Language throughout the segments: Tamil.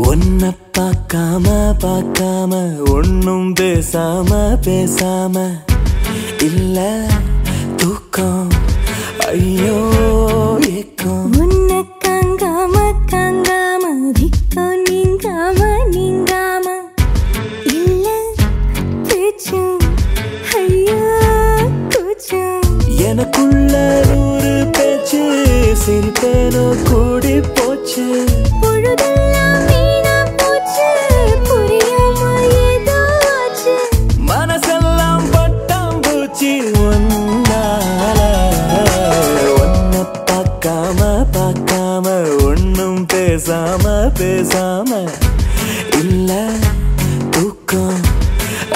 ஒன்ன பார்க்காம ஒன்னும் பேசாம இல்ல தூக்கம் ஐயோ ஏக்கம். உன்ன காங்காம விக்கம் நீங்காம இல்ல பேச்சும் ஐயோ கூச்சும். எனக்குள்ள ஒரு பேச்சு சிரிப்பேனோ கூடி போச்சு. பொழுதெல்லாம் வீணா போச்சு புரியாம ஏதோ ஆச்சு. மனசெல்லாம் பட்டாம்பூச்சி ஒன்னால. ஒன்ன பார்க்காம ஒன்னும் பேசாம இல்ல தூக்கம்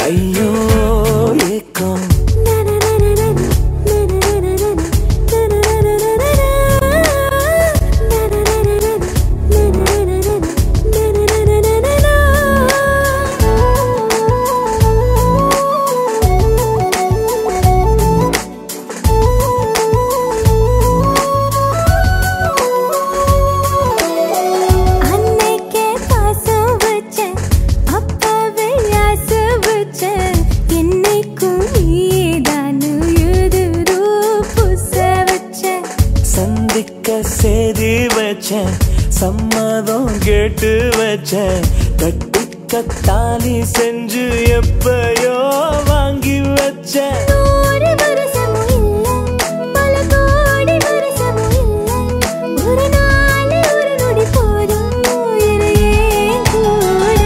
ஐயோ ஏக்கம். சேதி வச்சேன் சம்மதம் கேட்டு வச்சேன். கட்டி கத்தாலி செஞ்சு எப்பயோ வாங்கி வச்சேன். ஒரு வருஷமும் இல்ல பல கோடி வருஷமும் இல்ல ஒரு நாள் ஒரு நொடி போதும் உயிரையே கூட.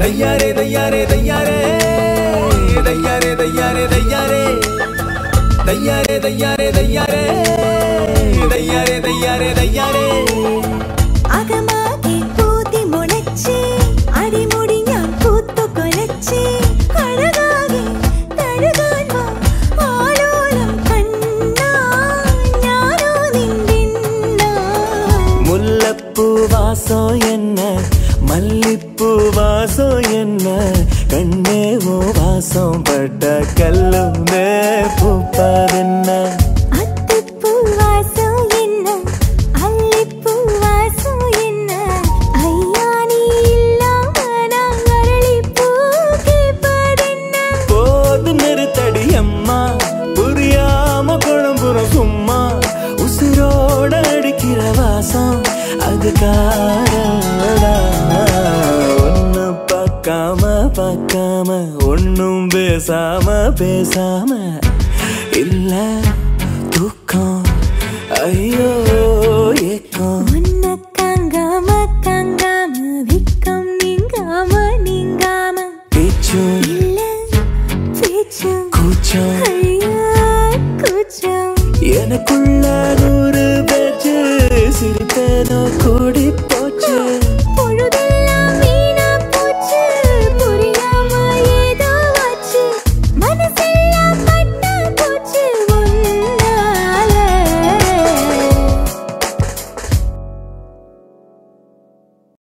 தையாரே தையாரே தையாரே தையாரே தையாரே தையாரே தையாரே தையாரே தையாரே தையாரே தையாரே தையாரே. அகமாகி பூத்தி முளைச்சி அடிமுடி ഞാൻ പൂത്തു കൊലച്ചി അഴകാകി തഴുകാൻ ആലോലം കണ്ണാ ഞാനോ നിന്നിന്നാ. முல்லப்பூ வாசம் என்ன மல்லிப்பூ வாசம் என்ன கண்ணே ஓ வாசம் பட்ட கல்லுமே பூப்பதென்ன. அத்திப்பூ வாசம் என்ன அல்லிப்பூ வாசம் என்ன ஐயா நீ இல்லாம நான் அரளிப்பூ கேட்பதென்ன. போது நிறுத்தடி அம்மா புரியாம குழம்புறம் சும்மா உசுரோட அடிக்கிற வாசம் அது காரடா. ஒன்னு பார்க்காம ஒன்னும் பேசாம இல்ல தூக்கம் ஐயோ